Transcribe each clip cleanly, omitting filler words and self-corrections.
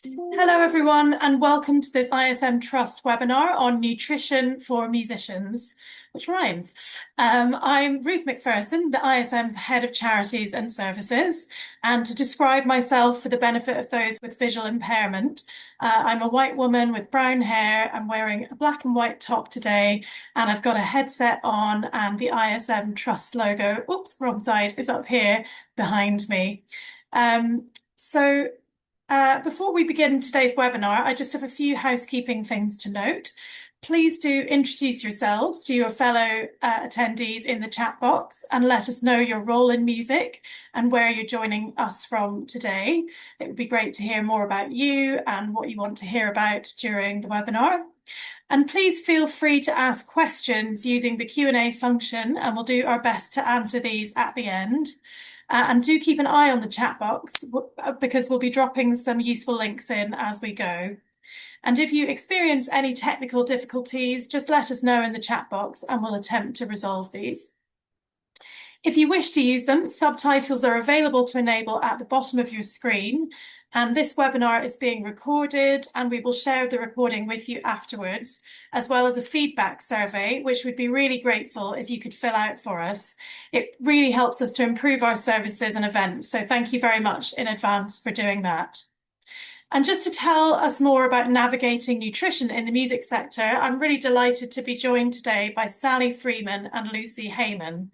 Hello, everyone, and welcome to this ISM Trust webinar on nutrition for musicians, which rhymes. I'm Ruth McPherson, the ISM's Head of Charities and Services, and to describe myself for the benefit of those with visual impairment, I'm a white woman with brown hair. I'm wearing a black and white top today, and I've got a headset on, and the ISM Trust logo, oops, wrong side, is up here behind me. Um, so before we begin today's webinar, I just have a few housekeeping things to note. Please do introduce yourselves to your fellow attendees in the chat box and let us know your role in music and where you're joining us from today. It would be great to hear more about you and what you want to hear about during the webinar. And please feel free to ask questions using the Q&A function, and we'll do our best to answer these at the end. And do keep an eye on the chat box because we'll be dropping some useful links in as we go. And if you experience any technical difficulties, just let us know in the chat box and we'll attempt to resolve these. If you wish to use them, subtitles are available to enable at the bottom of your screen. And this webinar is being recorded, and we will share the recording with you afterwards, as well as a feedback survey, which we'd be really grateful if you could fill out for us. It really helps us to improve our services and events, so thank you very much in advance for doing that. And just to tell us more about navigating nutrition in the music sector, I'm really delighted to be joined today by Sally Freeman and Lucy Heyman.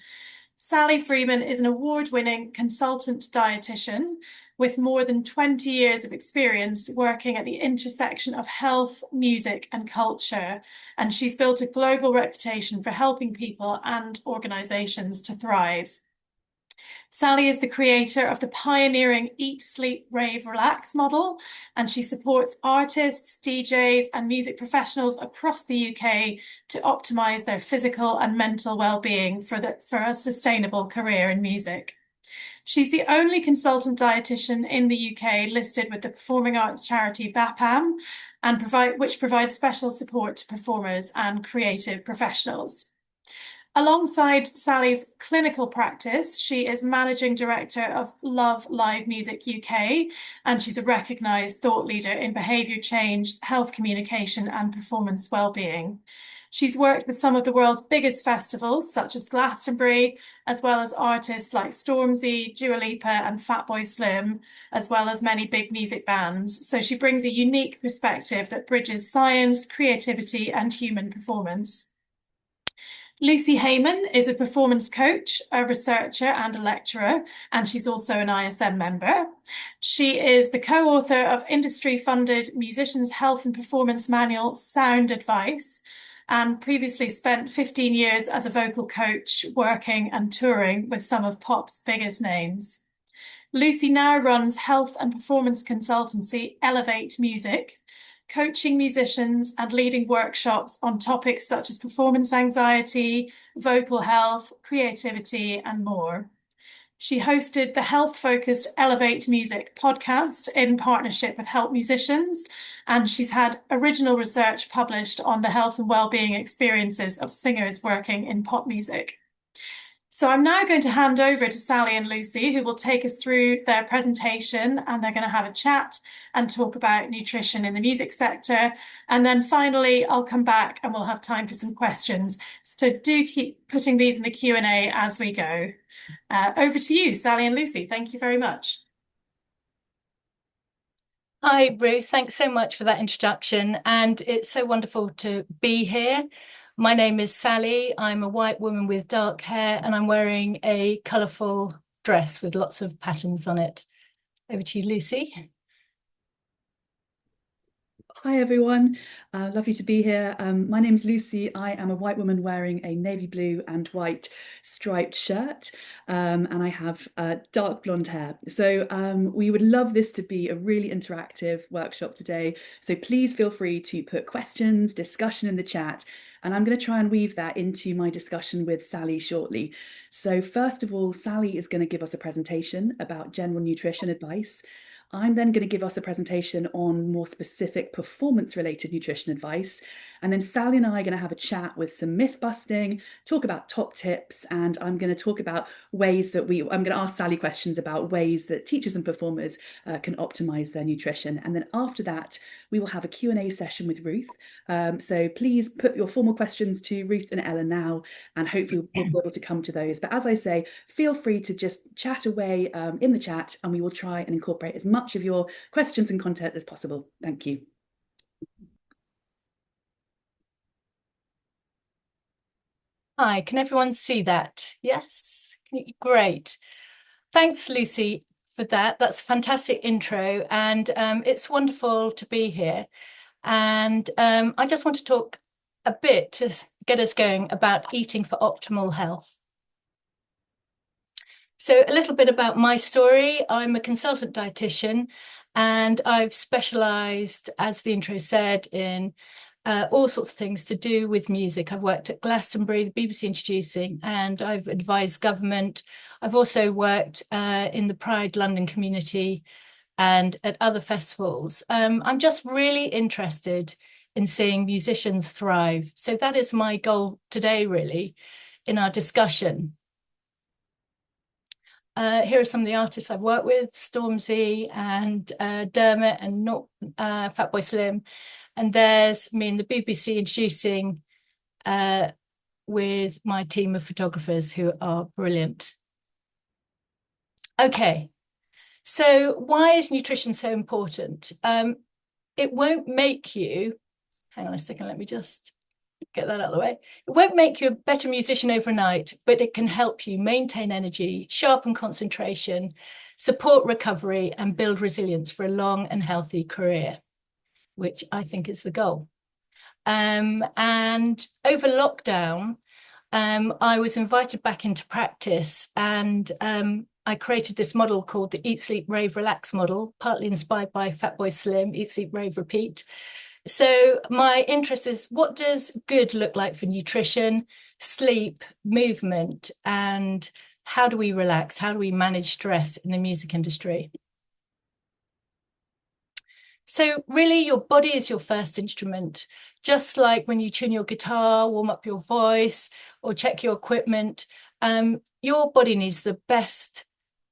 Sally Freeman is an award-winning consultant dietitian with more than 20 years of experience working at the intersection of health, music, and culture. And she's built a global reputation for helping people and organizations to thrive. Sally is the creator of the pioneering Eat, Sleep, Rave, Relax model, and she supports artists, DJs, and music professionals across the UK to optimize their physical and mental well-being for a sustainable career in music. She's the only consultant dietitian in the UK listed with the performing arts charity BAPAM, which provides special support to performers and creative professionals. Alongside Sally's clinical practice, she is managing director of Love Live Music UK, and she's a recognised thought leader in behaviour change, health communication, and performance well-being. She's worked with some of the world's biggest festivals, such as Glastonbury, as well as artists like Stormzy, Dua Lipa, and Fatboy Slim, as well as many big music bands. So she brings a unique perspective that bridges science, creativity, and human performance. Lucy Heyman is a performance coach, a researcher, and a lecturer, and she's also an ISM member. She is the co-author of industry-funded Musicians' Health and Performance Manual, Sound Advice, and previously spent 15 years as a vocal coach, working and touring with some of pop's biggest names. Lucy now runs health and performance consultancy Elevate Music, coaching musicians and leading workshops on topics such as performance anxiety, vocal health, creativity, and more. She hosted the health-focused Elevate Music podcast in partnership with Help Musicians, and she's had original research published on the health and well-being experiences of singers working in pop music. So I'm now going to hand over to Sally and Lucy, who will take us through their presentation, and they're going to have a chat and talk about nutrition in the music sector. And then finally, I'll come back and we'll have time for some questions. So do keep putting these in the Q&A as we go. Over to you, Sally and Lucy. Thank you very much. Hi, Ruth. Thanks so much for that introduction. And it's so wonderful to be here. My name is Sally. I'm a white woman with dark hair, and I'm wearing a colourful dress with lots of patterns on it. Over to you, Lucy. Hi everyone, lovely to be here. My name's Lucy. I am a white woman wearing a navy blue and white striped shirt, and I have dark blonde hair. So we would love this to be a really interactive workshop today. So please feel free to put questions, discussion in the chat, and I'm going to try and weave that into my discussion with Sally shortly. So first of all, Sally is going to give us a presentation about general nutrition advice. I'm then going to give us a presentation on more specific performance-related nutrition advice. And then Sally and I are going to have a chat with some myth busting, talk about top tips, and I'm going to talk about ways that I'm going to ask Sally questions about ways that teachers and performers can optimize their nutrition. And then after that, we will have a Q&A session with Ruth. So please put your formal questions to Ruth and Ella now, and hopefully we'll be able to come to those. But as I say, feel free to just chat away in the chat, and we will try and incorporate as much of your questions and content as possible. Thank you. Hi, can everyone see that? Yes, great. Thanks, Lucy, for that. That's a fantastic intro, and it's wonderful to be here. And I just want to talk a bit to get us going about eating for optimal health. So a little bit about my story. I'm a consultant dietitian, and I've specialised, as the intro said, in all sorts of things to do with music. I've worked at Glastonbury, the BBC Introducing, and I've advised government. I've also worked in the Pride London community and at other festivals. I'm just really interested in seeing musicians thrive. So that is my goal today, really, in our discussion. Here are some of the artists I've worked with: Stormzy and Dermot and not Fatboy Slim. And there's me in the BBC Introducing with my team of photographers who are brilliant. Okay, so why is nutrition so important? It won't make you, hang on a second, let me just get that out of the way. It won't make you a better musician overnight, but it can help you maintain energy, sharpen concentration, support recovery, and build resilience for a long and healthy career, which I think is the goal. And over lockdown, I was invited back into practice, and I created this model called the Eat, Sleep, Rave, Relax model, partly inspired by Fatboy Slim, Eat, Sleep, Rave, Repeat. So my interest is, what does good look like for nutrition, sleep, movement, and how do we relax? How do we manage stress in the music industry? So really, your body is your first instrument. Just like when you tune your guitar, warm up your voice, or check your equipment, your body needs the best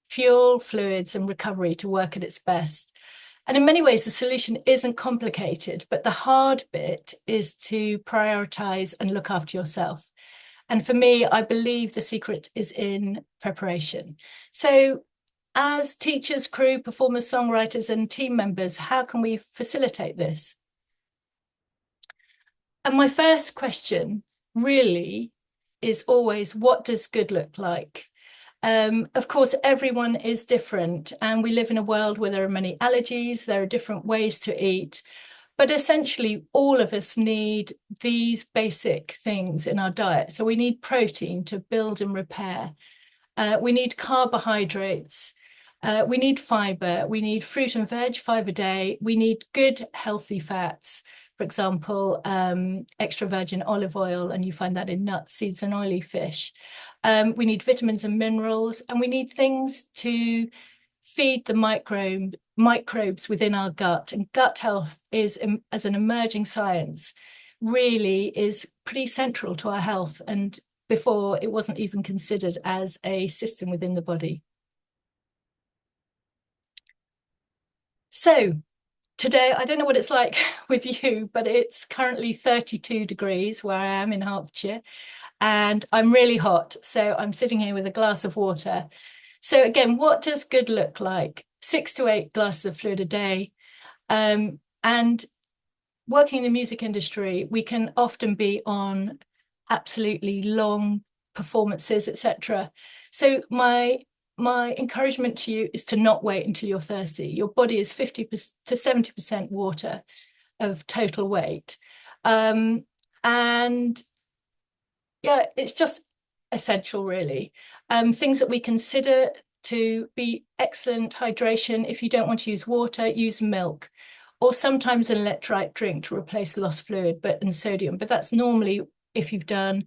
fuel, fluids, and recovery to work at its best. And in many ways, the solution isn't complicated, but the hard bit is to prioritize and look after yourself. And for me, I believe the secret is in preparation. So as teachers, crew, performers, songwriters, and team members, how can we facilitate this? And my first question really is always, what does good look like? Of course, everyone is different, and we live in a world where there are many allergies, there are different ways to eat, but essentially all of us need these basic things in our diet. So we need protein to build and repair. We need carbohydrates. We need fiber. We need fruit and veg, 5 a day. We need good, healthy fats. For example, extra virgin olive oil, and you find that in nuts, seeds, and oily fish. We need vitamins and minerals, and we need things to feed the microbes within our gut. And gut health is, as an emerging science, really is pretty central to our health. And before, it wasn't even considered as a system within the body. So today, I don't know what it's like with you, but it's currently 32 degrees where I am in Hertfordshire, and I'm really hot. So I'm sitting here with a glass of water. So again, what does good look like? 6 to 8 glasses of fluid a day. And working in the music industry, we can often be on absolutely long performances, etc. So my encouragement to you is to not wait until you're thirsty. Your body is 50 to 70% water of total weight. And yeah, it's just essential, really. Things that we consider to be excellent hydration: if you don't want to use water, use milk, or sometimes an electrolyte drink to replace lost fluid and sodium. But that's normally if you've done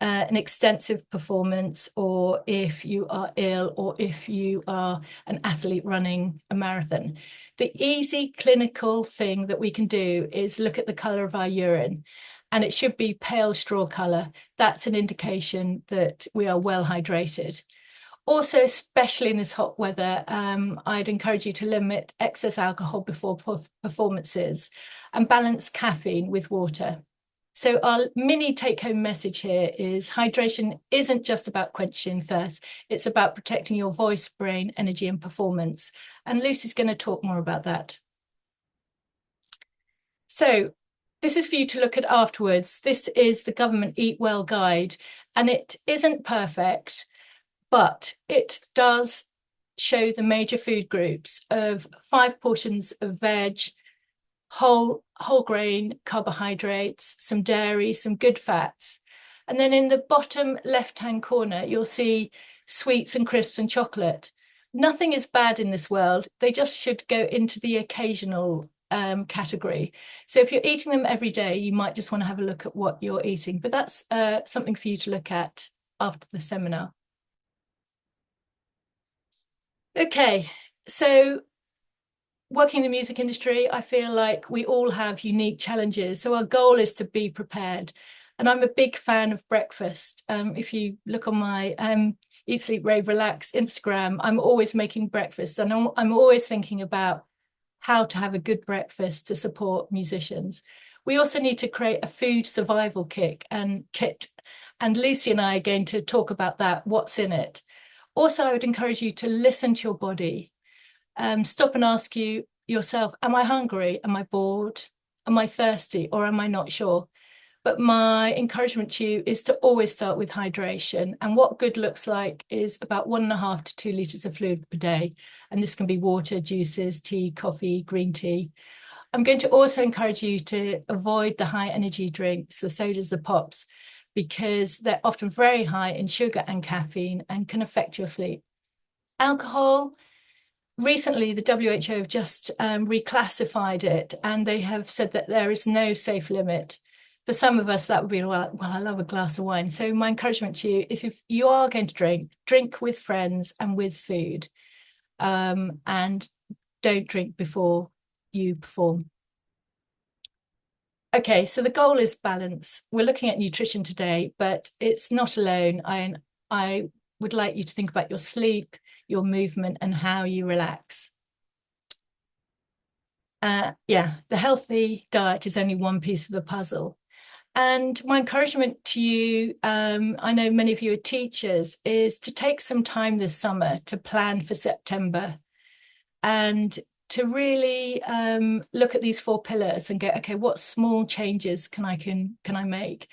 an extensive performance, or if you are ill, or if you are an athlete running a marathon. The easy clinical thing that we can do is look at the colour of our urine, and it should be pale straw colour. That's an indication that we are well hydrated. Also, especially in this hot weather, I'd encourage you to limit excess alcohol before performances and balance caffeine with water. So our mini take-home message here is hydration isn't just about quenching thirst, it's about protecting your voice, brain, energy and performance. And Lucy's going to talk more about that. So this is for you to look at afterwards. This is the government Eat Well guide, and it isn't perfect, but it does show the major food groups of 5 portions of veg, whole grain carbohydrates, some dairy, some good fats. And then in the bottom left-hand corner, you'll see sweets and crisps and chocolate. Nothing is bad in this world. They just should go into the occasional category. So if you're eating them every day, you might just want to have a look at what you're eating. But that's something for you to look at after the seminar. Okay, so working in the music industry, I feel like we all have unique challenges. So our goal is to be prepared. And I'm a big fan of breakfast. If you look on my Eat, Sleep, Rave, Relax Instagram, I'm always making breakfast. And I'm always thinking about how to have a good breakfast to support musicians. We also need to create a food survival kit. And Lucy and I are going to talk about that, what's in it. Also, I would encourage you to listen to your body. Stop and ask yourself, am I hungry? Am I bored? Am I thirsty? Or am I not sure? But my encouragement to you is to always start with hydration. And what good looks like is about 1.5 to 2 litres of fluid per day. And this can be water, juices, tea, coffee, green tea. I'm going to also encourage you to avoid the high energy drinks, the sodas, the pops, because they're often very high in sugar and caffeine and can affect your sleep. Alcohol, recently the WHO have just reclassified it, and they have said that there is no safe limit. For some of us, that would be, well, I love a glass of wine. So my encouragement to you is, if you are going to drink with friends and with food, and don't drink before you perform. Okay, so the goal is balance. We're looking at nutrition today, but it's not alone. I would like you to think about your sleep, your movement, and how you relax. Yeah, the healthy diet is only one piece of the puzzle. And my encouragement to you, I know many of you are teachers, is to take some time this summer to plan for September and to really look at these 4 pillars and go, okay, what small changes can I make?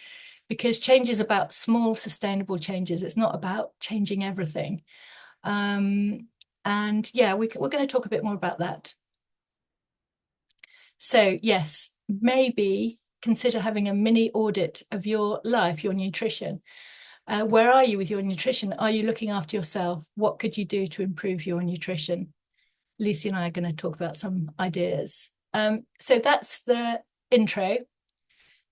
Because change is about small, sustainable changes. It's not about changing everything. And yeah, we're going to talk a bit more about that. So yes, maybe consider having a mini audit of your life, your nutrition. Where are you with your nutrition? Are you looking after yourself? What could you do to improve your nutrition? Lucy and I are going to talk about some ideas. So that's the intro.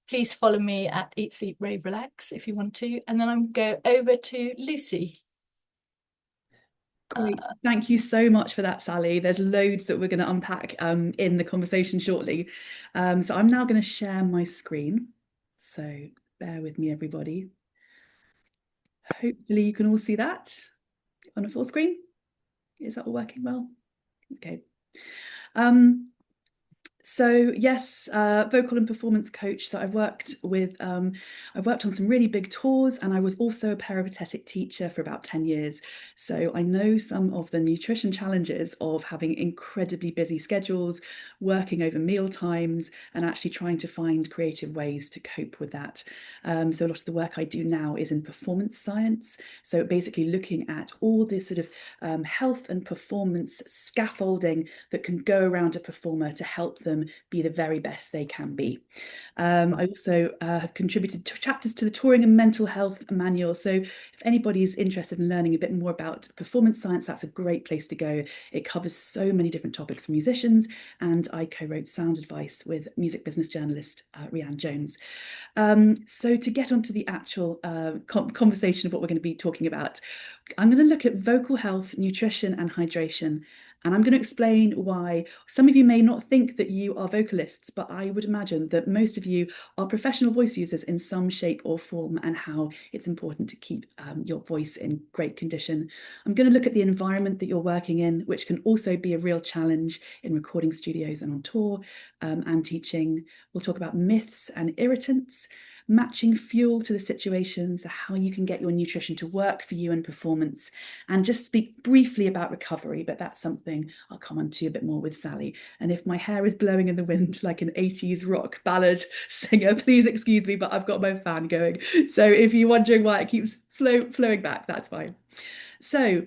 Please follow me at Eat, Sleep, Rave, Relax if you want to. And then I'm going to go over to Lucy. Great. Thank you so much for that, Sally. There's loads that we're going to unpack in the conversation shortly. So I'm now going to share my screen. So bear with me, everybody. Hopefully you can all see that on a full screen. Is that all working well? Okay. So yes, vocal and performance coach. So I've worked on some really big tours, and I was also a peripatetic teacher for about 10 years. So I know some of the nutrition challenges of having incredibly busy schedules, working over meal times, and actually trying to find creative ways to cope with that. So a lot of the work I do now is in performance science. So basically looking at all this sort of health and performance scaffolding that can go around a performer to help them them be the very best they can be. I also have contributed chapters to the Touring and Mental Health Manual. So if anybody is interested in learning a bit more about performance science, that's a great place to go. It covers so many different topics for musicians, and I co-wrote Sound Advice with music business journalist Rhiannon Jones. So to get onto the actual conversation of what we're going to be talking about, I'm going to look at vocal health, nutrition and hydration. And I'm going to explain why some of you may not think that you are vocalists, but I would imagine that most of you are professional voice users in some shape or form, and how it's important to keep your voice in great condition. I'm going to look at the environment that you're working in, which can also be a real challenge in recording studios and on tour and teaching. We'll talk about myths and irritants, matching fuel to the situations, how you can get your nutrition to work for you in performance, and just speak briefly about recovery, but that's something I'll come on to a bit more with Sally. And if my hair is blowing in the wind like an 80s rock ballad singer, please excuse me, but I've got my fan going. So if you're wondering why it keeps flowing back, that's fine. So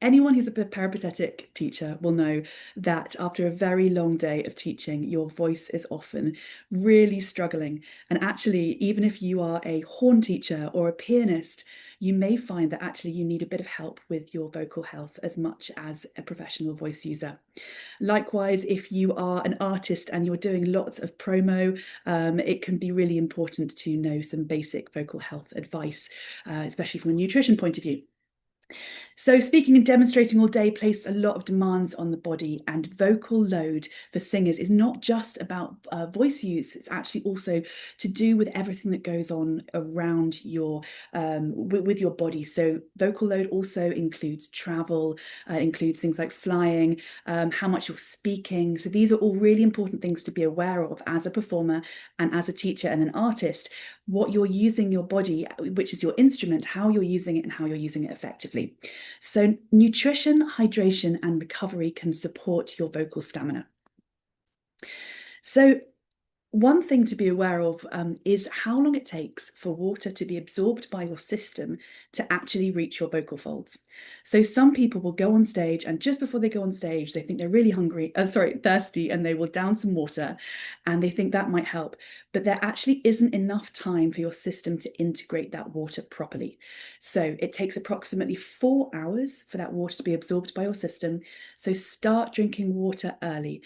anyone who's a peripatetic teacher will know that after a very long day of teaching, your voice is often really struggling. And actually, even if you are a horn teacher or a pianist, you may find that actually you need a bit of help with your vocal health as much as a professional voice user. Likewise, if you are an artist and you're doing lots of promo, it can be really important to know some basic vocal health advice, especially from a nutrition point of view. So speaking and demonstrating all day places a lot of demands on the body, and vocal load for singers is not just about voice use. It's actually also to do with everything that goes on around your with your body. So vocal load also includes travel, includes things like flying, how much you're speaking. So these are all really important things to be aware of as a performer and as a teacher and an artist. What you're using your body, which is your instrument, how you're using it and how you're using it effectively. So nutrition, hydration, and recovery can support your vocal stamina. So one thing to be aware of is how long it takes for water to be absorbed by your system to actually reach your vocal folds. So some people will go on stage, and just before they go on stage, they think they're really thirsty, and they will down some water, and they think that might help. But there actually isn't enough time for your system to integrate that water properly. So it takes approximately 4 hours for that water to be absorbed by your system. So start drinking water early.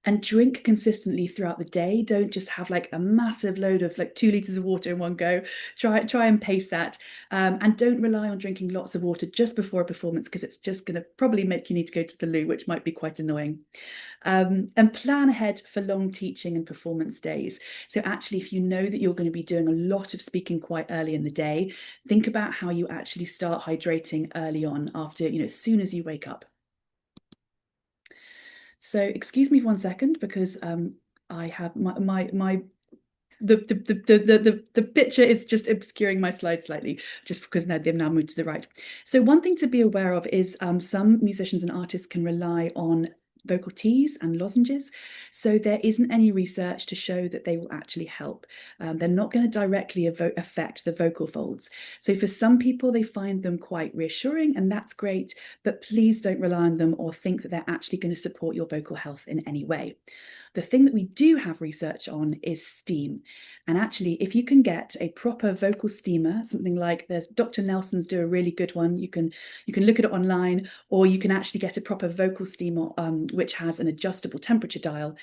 And drink consistently throughout the day. Don't just have like a massive load of like 2 liters of water in one go. Try and pace that. And don't rely on drinking lots of water just before a performance, because it's just going to probably make you need to go to the loo, which might be quite annoying. And plan ahead for long teaching and performance days. So actually, if you know that you're going to be doing a lot of speaking quite early in the day, think about how you actually start hydrating early on, after, as soon as you wake up. So excuse me for 1 second, because I have the picture is just obscuring my slide slightly, just because they've now moved to the right. So one thing to be aware of is some musicians and artists can rely on vocal teas and lozenges. So there isn't any research to show that they will actually help. They're not going to directly affect the vocal folds. So for some people, they find them quite reassuring, and that's great, but please don't rely on them or think that they're actually going to support your vocal health in any way. The thing that we do have research on is steam. And actually, if you can get a proper vocal steamer, something like there's Dr. Nelson's do a really good one. You can look at it online, or you can actually get a proper vocal steamer, which has an adjustable temperature dial.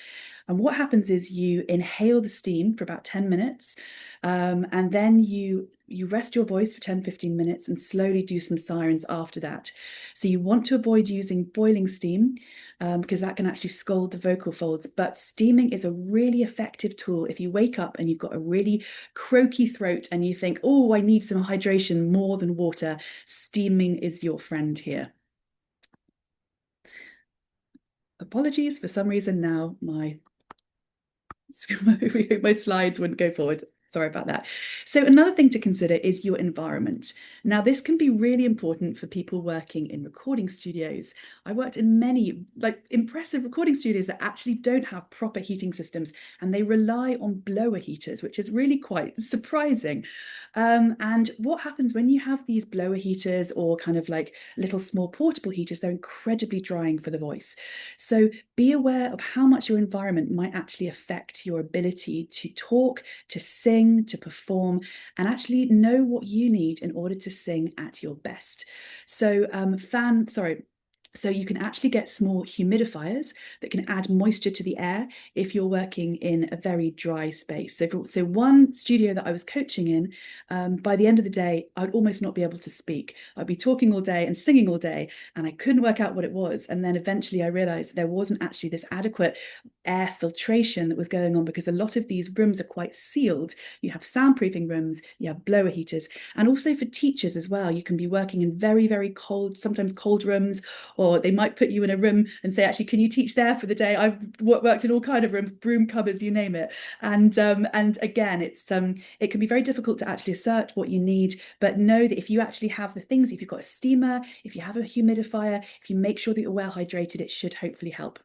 And what happens is you inhale the steam for about 10 minutes, and then you rest your voice for 10-15 minutes and slowly do some sirens after that. So you want to avoid using boiling steam, because that can actually scald the vocal folds. But steaming is a really effective tool if you wake up and you've got a really croaky throat and you think, oh, I need some hydration more than water. Steaming is your friend here. Apologies, for some reason now my slides wouldn't go forward. Sorry about that. So another thing to consider is your environment. Now, this can be really important for people working in recording studios. I worked in many impressive recording studios that actually don't have proper heating systems, and they rely on blower heaters, which is really quite surprising. And what happens when you have these blower heaters or kind of like little small portable heaters, they're incredibly drying for the voice. So be aware of how much your environment might actually affect your ability to talk, to sing, to perform, and actually know what you need in order to sing at your best. So so you can actually get small humidifiers that can add moisture to the air if you're working in a very dry space. So one studio that I was coaching in, by the end of the day, I'd almost not be able to speak. I'd be talking all day and singing all day, and I couldn't work out what it was. And then eventually I realized there wasn't actually this adequate air filtration that was going on, because a lot of these rooms are quite sealed. You have soundproofing rooms, you have blower heaters, and also for teachers as well. You can be working in very, very cold, sometimes cold rooms, or they might put you in a room and say, actually, can you teach there for the day? I've worked in all kinds of rooms, broom cupboards, you name it. And again, it can be very difficult to actually assert what you need, but know that if you actually have the things, if you've got a steamer, if you have a humidifier, if you make sure that you're well hydrated, it should hopefully help.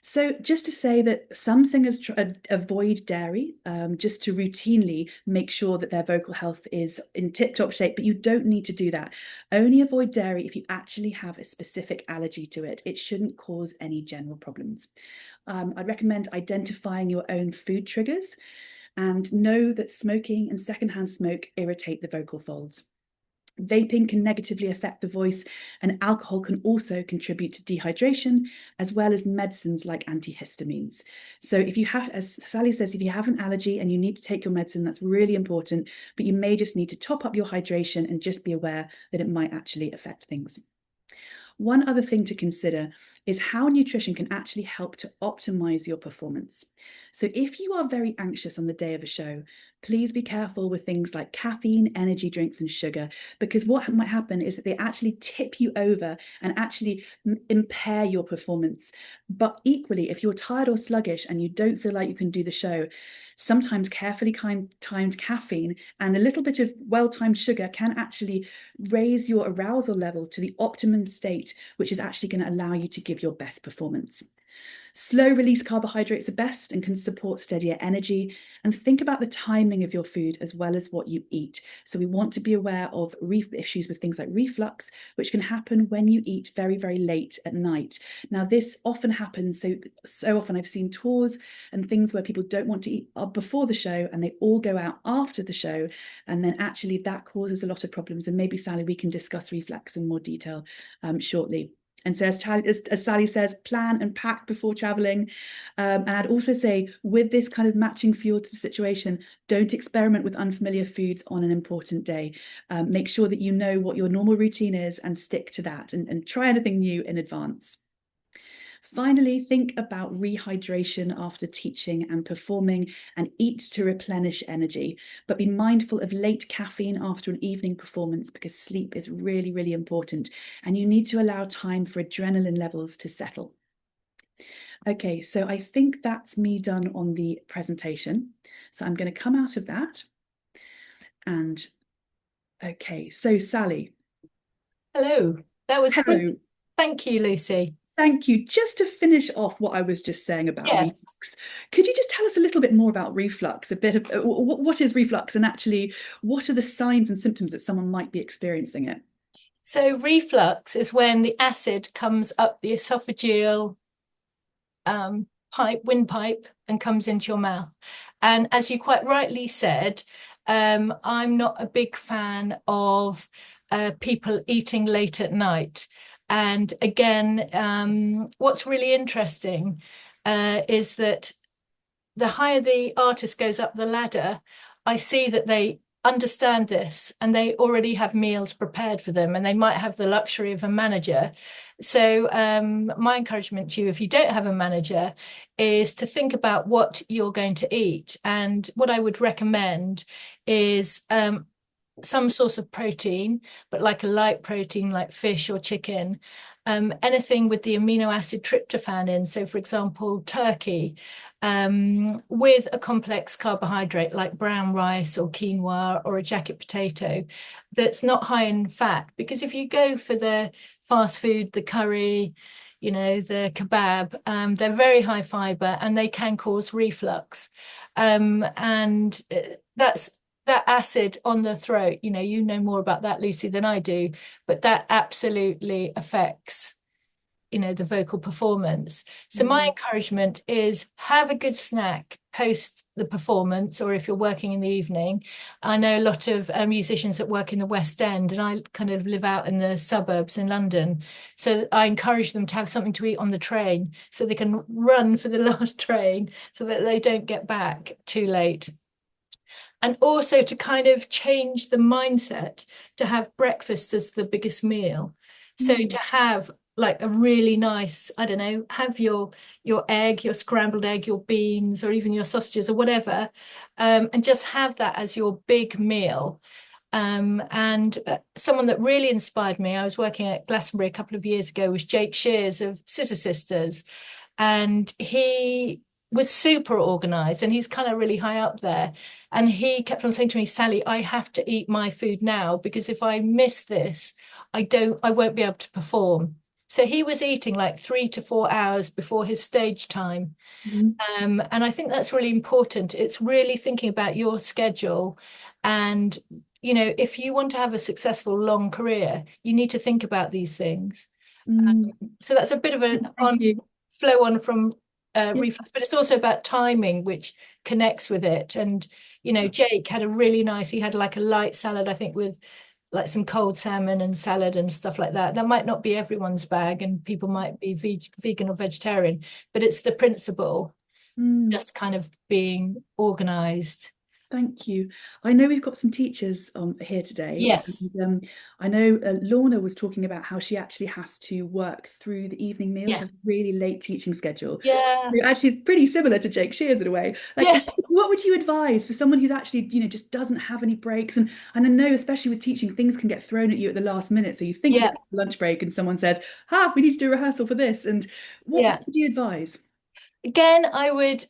So just to say that some singers avoid dairy just to routinely make sure that their vocal health is in tip-top shape, but you don't need to do that. Only avoid dairy if you actually have a specific allergy to it. It shouldn't cause any general problems. I'd recommend identifying your own food triggers, and know that smoking and secondhand smoke irritate the vocal folds. Vaping can negatively affect the voice, and alcohol can also contribute to dehydration, as well as medicines like antihistamines. So if you have, as Sally says, if you have an allergy and you need to take your medicine, that's really important, but you may just need to top up your hydration and just be aware that it might actually affect things. One other thing to consider is how nutrition can actually help to optimize your performance. So if you are very anxious on the day of a show, please be careful with things like caffeine, energy drinks, and sugar, because what might happen is that they actually tip you over and actually impair your performance. But equally, if you're tired or sluggish and you don't feel like you can do the show, sometimes carefully timed caffeine and a little bit of well-timed sugar can actually raise your arousal level to the optimum state, which is actually going to allow you to give your best performance. Slow release carbohydrates are best and can support steadier energy. And think about the timing of your food as well as what you eat. So we want to be aware of issues with things like reflux, which can happen when you eat very, very late at night. Now, this often happens. So often I've seen tours and things where people don't want to eat before the show and they all go out after the show. And then actually that causes a lot of problems. And maybe, Sally, we can discuss reflux in more detail shortly. And so as Sally says, plan and pack before traveling. And I'd also say, with this kind of matching fuel to the situation, don't experiment with unfamiliar foods on an important day. Make sure that you know what your normal routine is and stick to that, and try anything new in advance. Finally, think about rehydration after teaching and performing, and eat to replenish energy. But be mindful of late caffeine after an evening performance, because sleep is really, really important, and you need to allow time for adrenaline levels to settle. Okay, so I think that's me done on the presentation. So I'm going to come out of that. And okay, so Sally. Hello. That was Hello. Thank you, Lucy. Thank you. Just to finish off what I was just saying about reflux, could you just tell us a little bit more about reflux, a bit of what is reflux, and actually what are the signs and symptoms that someone might be experiencing it? So reflux is when the acid comes up the esophageal windpipe and comes into your mouth. And as you quite rightly said, I'm not a big fan of people eating late at night. And again, what's really interesting is that the higher the artist goes up the ladder, I see that they understand this and they already have meals prepared for them, and they might have the luxury of a manager. So my encouragement to you, if you don't have a manager, is to think about what you're going to eat. And what I would recommend is some source of protein, but like a light protein like fish or chicken, anything with the amino acid tryptophan in. So, for example, turkey, with a complex carbohydrate like brown rice or quinoa or a jacket potato that's not high in fat. Because if you go for the fast food, the curry, the kebab, they're very high fiber and they can cause reflux. And that's that acid on the throat, you know more about that, Lucy, than I do, but that absolutely affects, the vocal performance. So my encouragement is have a good snack post the performance, or if you're working in the evening. I know a lot of musicians that work in the West End, and I kind of live out in the suburbs in London. So I encourage them to have something to eat on the train so they can run for the last train so that they don't get back too late. And also to kind of change the mindset to have breakfast as the biggest meal. So to have like a really nice, I don't know, have your egg, your scrambled egg, your beans, or even your sausages or whatever, and just have that as your big meal. And someone that really inspired me, I was working at Glastonbury a couple of years ago, was Jake Shears of Scissor Sisters. And he was super organized and he's kind of really high up there. And he kept on saying to me, Sally, I have to eat my food now because if I miss this, I won't be able to perform. So he was eating like 3 to 4 hours before his stage time. And I think that's really important. It's really thinking about your schedule. And, if you want to have a successful long career, you need to think about these things. So that's a bit of an flow on from reflux, but it's also about timing, which connects with it. And, Jake had a really nice, he had like a light salad, I think, with like some cold salmon and salad and stuff like that. That might not be everyone's bag and people might be vegan or vegetarian, but it's the principle, just kind of being organized. Thank you. I know we've got some teachers here today. Yes. And, I know Lorna was talking about how she actually has to work through the evening meal. She has a really late teaching schedule. Yeah. So actually, it's pretty similar to Jake Shears in a way. Like, what would you advise for someone who's actually, just doesn't have any breaks? And I know, especially with teaching, things can get thrown at you at the last minute. So you think you're going to lunch break and someone says, we need to do a rehearsal for this. And what would you advise? Again, I would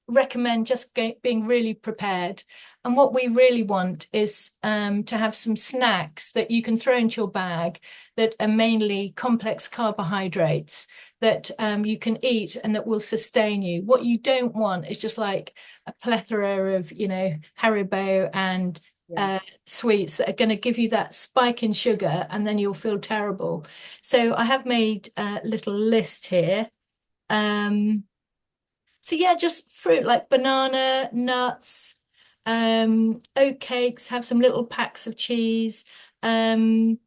recommend just being really prepared. And what we really want is to have some snacks that you can throw into your bag that are mainly complex carbohydrates that you can eat and that will sustain you. What you don't want is just like a plethora of, Haribo and sweets that are going to give you that spike in sugar and then you'll feel terrible. So I have made a little list here. So yeah, just fruit like banana, nuts, oat cakes, have some little packs of cheese, even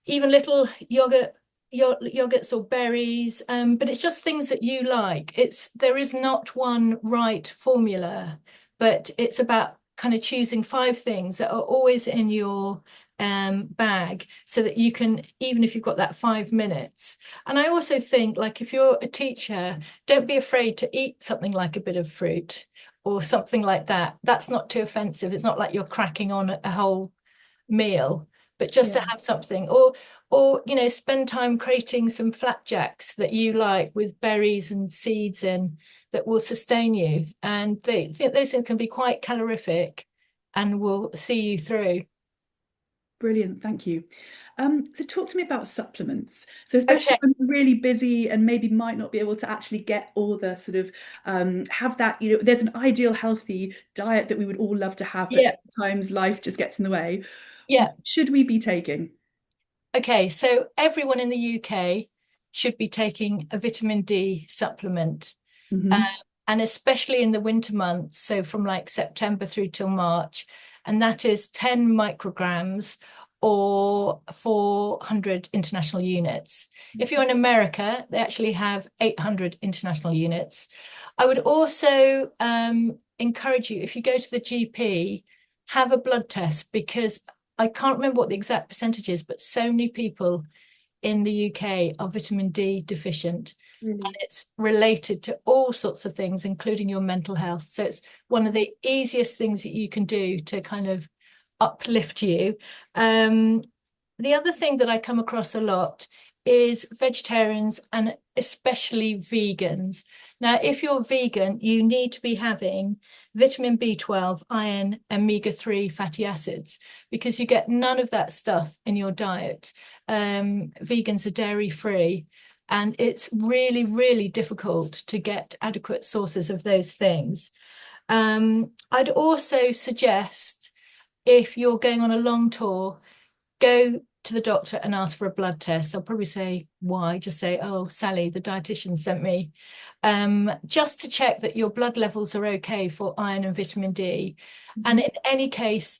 little yogurts or berries. But it's just things that you like. There is not one right formula, but it's about kind of choosing 5 things that are always in your bag so that you can, even if you've got that 5 minutes. And I also think, like, if you're a teacher, don't be afraid to eat something like a bit of fruit or something like that. That's not too offensive. It's not like you're cracking on a whole meal, but just to have something, or spend time creating some flapjacks that you like with berries and seeds in that will sustain you. And they think those things can be quite calorific and will see you through. Brilliant, thank you. So talk to me about supplements. So especially when you're really busy and maybe might not be able to actually get all the sort of have that, there's an ideal healthy diet that we would all love to have, but sometimes life just gets in the way. Yeah. What should we be taking? Okay, so everyone in the UK should be taking a vitamin D supplement. And especially in the winter months, so from like September through till March, and that is 10 micrograms or 400 international units. If you're in America, they actually have 800 international units. I would also encourage you, if you go to the GP, have a blood test, because I can't remember what the exact percentage is, but so many people in the UK are vitamin D deficient. And it's related to all sorts of things, including your mental health. So it's one of the easiest things that you can do to kind of uplift you. The other thing that I come across a lot is vegetarians and especially vegans. Now, if you're vegan, you need to be having vitamin B12, iron, omega-3 fatty acids, because you get none of that stuff in your diet. Vegans are dairy-free, and it's really, really difficult to get adequate sources of those things. I'd also suggest, if you're going on a long tour, go to the doctor and ask for a blood test. They'll probably say, why? Just say, oh, Sally, the dietitian sent me. Just to check that your blood levels are okay for iron and vitamin D. And in any case,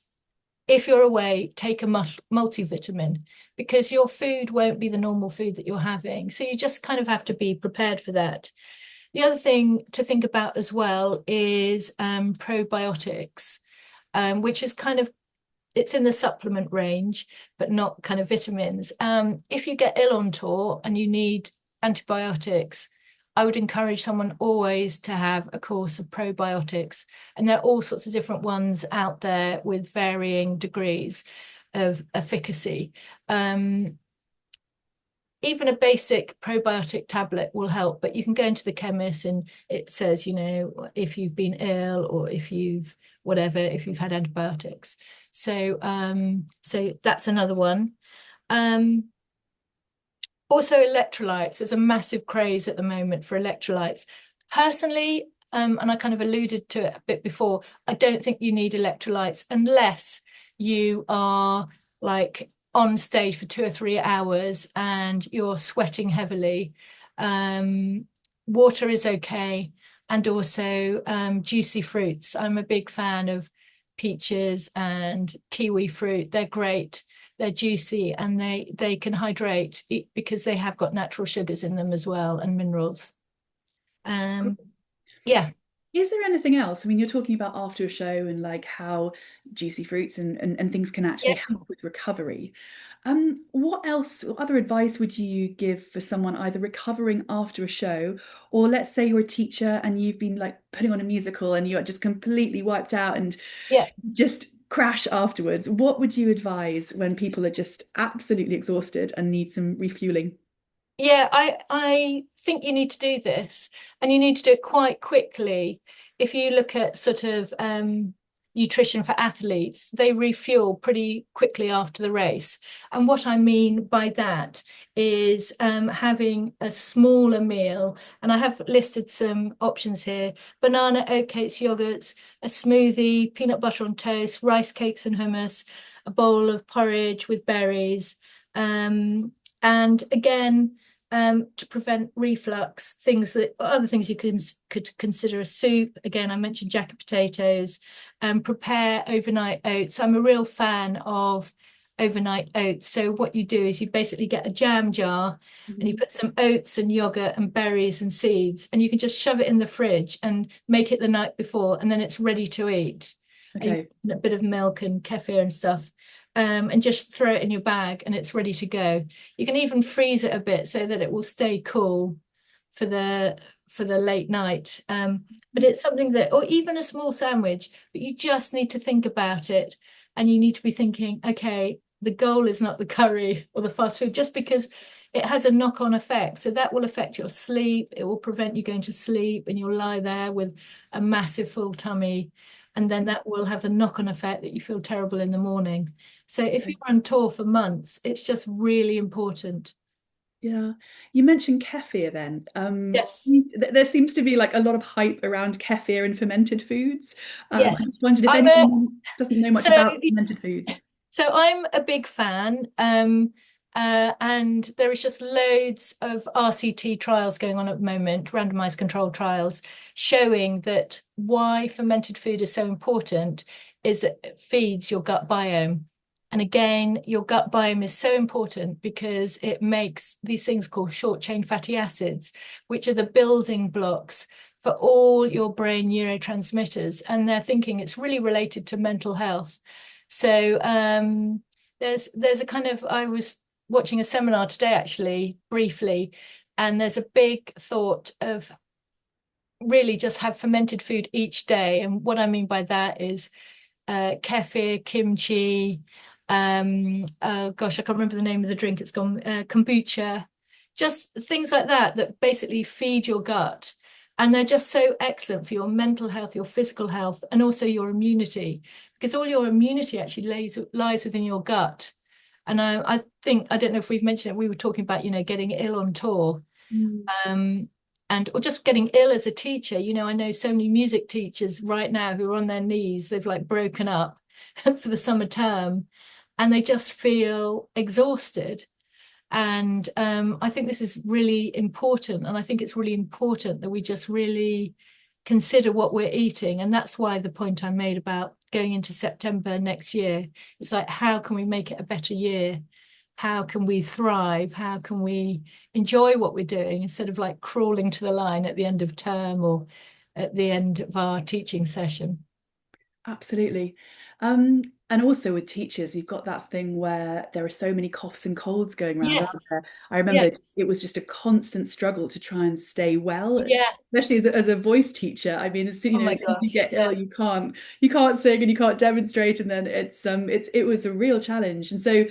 if you're away, take a multivitamin, because your food won't be the normal food that you're having. So you just kind of have to be prepared for that. The other thing to think about as well is probiotics, which is kind of, it's in the supplement range, but not kind of vitamins. If you get ill on tour and you need antibiotics, I would encourage someone always to have a course of probiotics. And there are all sorts of different ones out there with varying degrees of efficacy. Even a basic probiotic tablet will help, but you can go into the chemist and it says, you know, if you've been ill or if you've whatever, if you've had antibiotics. So that's another one. Also electrolytes. There's a massive craze at the moment for electrolytes. Personally, and I kind of alluded to it a bit before, I don't think you need electrolytes unless you are like on stage for 2 or 3 hours and you're sweating heavily. Water is okay, and also juicy fruits. I'm a big fan of peaches and kiwi fruit. They're great. They're juicy and they can hydrate because they have got natural sugars in them as well, and minerals. Yeah. Is there anything else? I mean, you're talking about after a show and like how juicy fruits and things can actually Yeah. help with recovery. What else, what other advice would you give for someone either recovering after a show, or let's say you're a teacher and you've been like putting on a musical and you're just completely wiped out and Yeah. just crash afterwards? What would you advise when people are just absolutely exhausted and need some refueling? Yeah, I think you need to do this, and you need to do it quite quickly. If you look at sort of nutrition for athletes, they refuel pretty quickly after the race. And what I mean by that is having a smaller meal. And I have listed some options here: banana, oatcakes, yogurts, a smoothie, peanut butter on toast, rice cakes and hummus, a bowl of porridge with berries. And again, to prevent reflux, other things you could consider: a soup. Again, I mentioned jacket potatoes. Prepare overnight oats. I'm a real fan of overnight oats. So what you do is you basically get a jam jar and you put some oats and yogurt and berries and seeds, and you can just shove it in the fridge and make it the night before, and then it's ready to eat. And you Okay. put a bit of milk and kefir and stuff. And just throw it in your bag and it's ready to go. You can even freeze it a bit so that it will stay cool for the late night. But it's something that, or even a small sandwich, but you just need to think about it, and you need to be thinking, okay, the goal is not the curry or the fast food, just because it has a knock-on effect. So that will affect your sleep. It will prevent you going to sleep, and you'll lie there with a massive full tummy. And then that will have a knock-on effect that you feel terrible in the morning. So if you're on tour for months, it's just really important. Yeah. You mentioned kefir then. Yes. There seems to be like a lot of hype around kefir and fermented foods. I Yes. just wondered if I'm a anyone doesn't know much so about fermented foods. so I'm a big fan. And there is just loads of RCT trials going on at the moment, randomized control trials, showing that why fermented food is so important is it feeds your gut biome. And again, your gut biome is so important because it makes these things called short chain fatty acids, which are the building blocks for all your brain neurotransmitters. And they're thinking it's really related to mental health. So there's a kind of, I was watching a seminar today, actually, briefly, and there's a big thought of really just have fermented food each day. And what I mean by that is kefir, kimchi, oh gosh, I can't remember the name of the drink. It's gone, kombucha, just things like that that basically feed your gut. And they're just so excellent for your mental health, your physical health, and also your immunity, because all your immunity actually lies within your gut. And I think, I don't know if we've mentioned it, we were talking about, getting ill on tour. Mm. Um, and or just getting ill as a teacher. I know so many music teachers right now who are on their knees, they've like broken up for the summer term and they just feel exhausted. And I think this is really important. And I think it's really important that we just really consider what we're eating. And that's why the point I made about going into September next year, it's like, how can we make it a better year? How can we thrive? How can we enjoy what we're doing instead of like crawling to the line at the end of term or at the end of our teaching session? Absolutely. And also with teachers, you've got that thing where there are so many coughs and colds going around, Yes, aren't there? I yeah, remember it was just a constant struggle to try and stay well, yeah. especially as a voice teacher. I mean, as soon, Oh my as soon as you gosh, get yeah. ill, you can't sing and you can't demonstrate, and then it was a real challenge. And so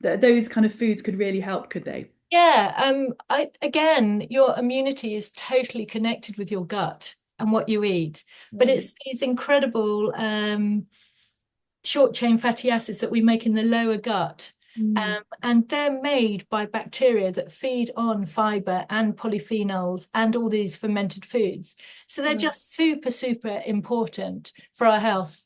those kind of foods could really help, could they? Yeah, I again, your immunity is totally connected with your gut and what you eat. But Mm. it's these incredible short chain fatty acids that we make in the lower gut. Mm. And they're made by bacteria that feed on fiber and polyphenols and all these fermented foods. So they're Right. just super, super important for our health.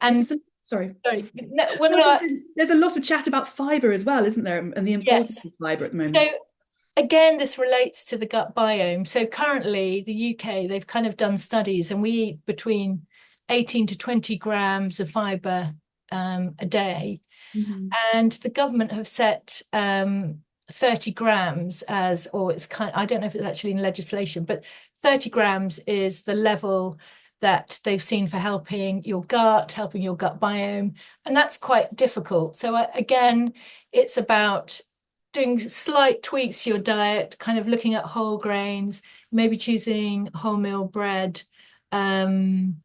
Yes, And sorry. sorry, no, one I of was gonna our, say, there's a lot of chat about fiber as well, isn't there? And the importance yes. of fiber at the So moment. again, this relates to the gut biome. So currently, the UK, they've kind of done studies, and we eat between 18 to 20 grams of fiber a day. Mhm. And the government have set 30 grams as, or it's kind, I don't know if it's actually in legislation, but 30 grams is the level that they've seen for helping your gut, helping your gut biome. And that's quite difficult. So again, it's about doing slight tweaks to your diet, kind of looking at whole grains, maybe choosing wholemeal bread, um,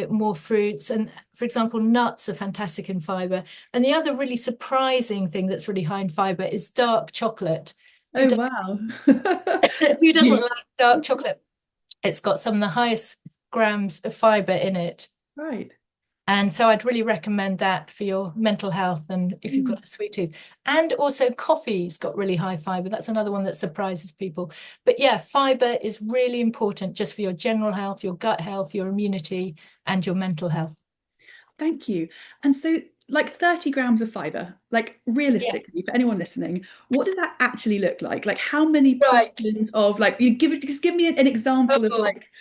more fruits. And for example, nuts are fantastic in fiber. And the other really surprising thing that's really high in fiber is dark chocolate. Who, Oh, do, wow. who doesn't You, like dark chocolate? It's got some of the highest grams of fiber in it. right. And so I'd really recommend that for your mental health and if you've Mm. got a sweet tooth. And also coffee's got really high fiber. That's another one that surprises people. But yeah, fiber is really important just for your general health, your gut health, your immunity, and your mental health. Thank you. And so, like 30 grams of fiber, like Yeah, realistically, for anyone listening, what does that actually look like? Like, how many right. portions of, like, just give me an example of Oh, like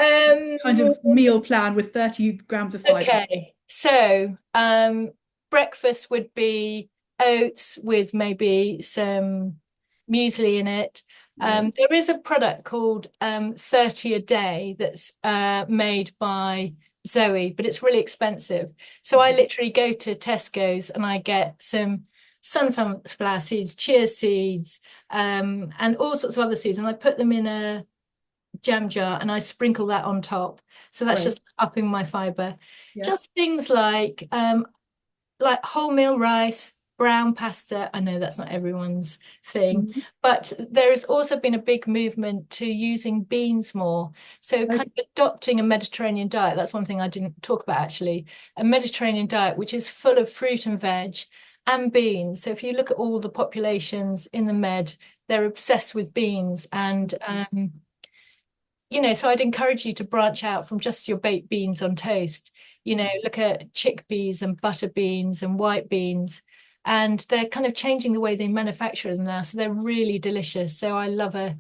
kind um, of meal plan with 30 grams of fiber. okay. So, breakfast would be oats with maybe some muesli in it. Right. There is a product called 30 a day that's made by Zoe, but it's really expensive. So I Mhm. literally go to Tesco's and I get some sunflower seeds, chia seeds, and all sorts of other seeds, and I put them in a jam jar and I sprinkle that on top. So that's Right. just upping my fiber. Yeah. Just things like wholemeal rice, brown pasta. I know that's not everyone's thing, Mhm. but there has also been a big movement to using beans more. So kind Okay. of adopting a Mediterranean diet. That's one thing I didn't talk about actually. A Mediterranean diet which is full of fruit and veg and beans. So if you look at all the populations in the Med, they're obsessed with beans and so I'd encourage you to branch out from just your baked beans on toast. Yeah. Look at chickpeas and butter beans and white beans. And they're kind of changing the way they manufacture them now. So they're really delicious. So I love a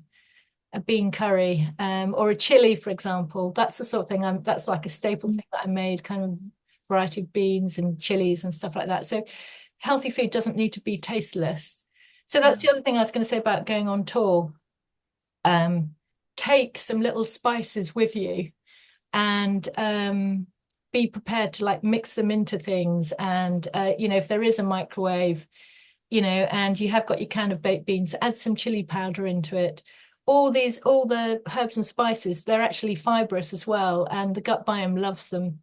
bean curry or a chili, for example. That's the sort of thing that's like a staple Mm. thing that I made, kind of variety of beans and chilies and stuff like that. So healthy food doesn't need to be tasteless. So Yeah. that's the other thing I was going to say about going on tour. Um, Take some little spices with you and be prepared to like mix them into things. And if there is a microwave, and you have got your can of baked beans, add some chili powder into it. All the herbs and spices, they're actually fibrous as well, and the gut biome loves them.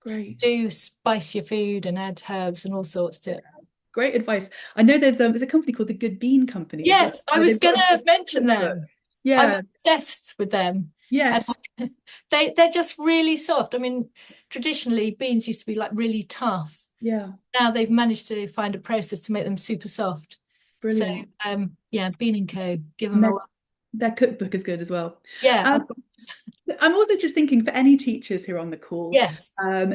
Great. Do spice your food and add herbs and all sorts to it. Great advice. I know there's a company called the Good Bean Company as well. Yes, I was They've got going a to mention cookbook. them. I'm Yeah. obsessed with them. And Yes. they're just really soft. I mean, traditionally beans used to be like really tough. Yeah. Now they've managed to find a process to make them super soft. So Brilliant. yeah, Bean and Co. Give And them a their cookbook is good as well. yeah, Um, I'm also just thinking for any teachers who are on the call, yes.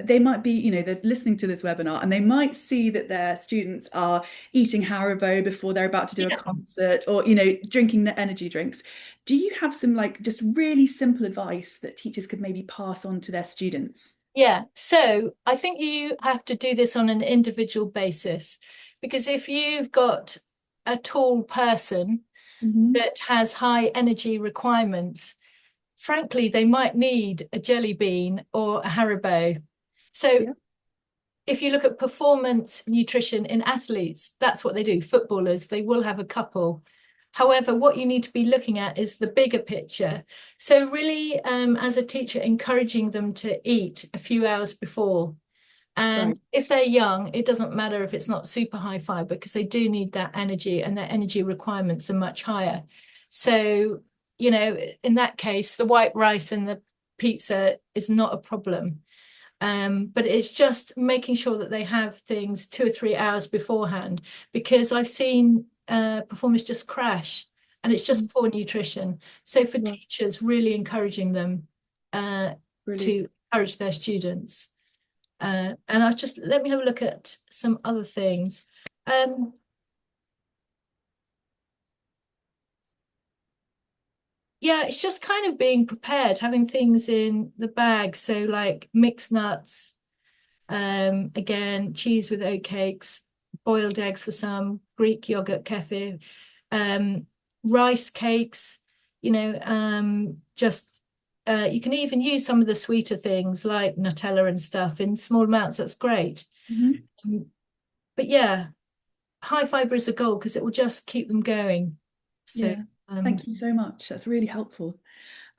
they might be, they're listening to this webinar and they might see that their students are eating Haribo before they're about to do a Yeah. concert or, drinking the energy drinks. Do you have some like just really simple advice that teachers could maybe pass on to their students? Yeah, so I think you have to do this on an individual basis because if you've got a tall person Mhm. that has high energy requirements, frankly, they might need a jelly bean or a Haribo. So Yeah, if you look at performance nutrition in athletes, that's what they do. Footballers, they will have a couple. However, what you need to be looking at is the bigger picture. So really, as a teacher, encouraging them to eat a few hours before. right. And if they're young, it doesn't matter if it's not super high fiber because they do need that energy and their energy requirements are much higher. So, in that case, the white rice and the pizza is not a problem. But it's just making sure that they have things 2 or 3 hours beforehand because I've seen performers just crash and it's just Mm. poor nutrition. So for Yeah, teachers, really encouraging them brilliant. to encourage their students. And I just let me have a look at some other things. Um, yeah, it's just kind of being prepared, having things in the bag. So like mixed nuts, again, cheese with oatcakes, boiled eggs for some, Greek yogurt, kefir, um, rice cakes, just you can even use some of the sweeter things like Nutella and stuff in small amounts. That's great. Mhm. But yeah, high fiber is a goal because it will just keep them going. So Yeah. um, Thank you so much. That's really helpful.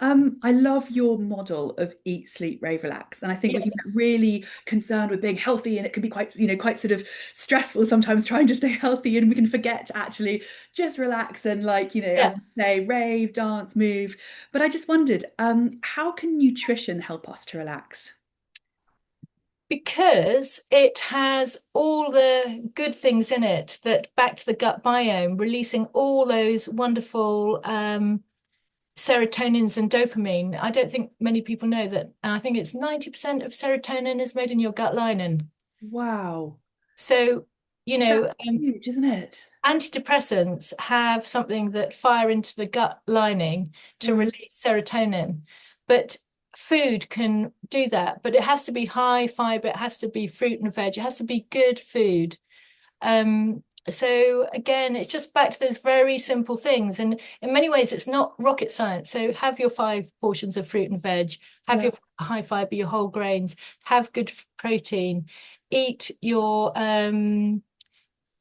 I love your model of eat, sleep, rave, relax. And I think we yeah, can get really concerned with being healthy and it can be quite, quite sort of stressful sometimes trying to stay healthy and we can forget to actually just relax and like, yeah. as you say, rave, dance, move. But I just wondered, how can nutrition help us to relax? Because it has all the good things in it that back to the gut biome, releasing all those wonderful serotonins and dopamine. I don't think many people know that. I think it's 90% of serotonin is made in your gut lining. Wow, So, you that's know, um, huge, isn't it? antidepressants have something that fire into the gut lining to Right. release serotonin, but food can do that. But it has to be high fiber, it has to be fruit and veg, it has to be good food. So again, it's just back to those very simple things. And in many ways, it's not rocket science. So have your 5 portions of fruit and veg, have Yeah. your high fiber, your whole grains, have good protein, eat your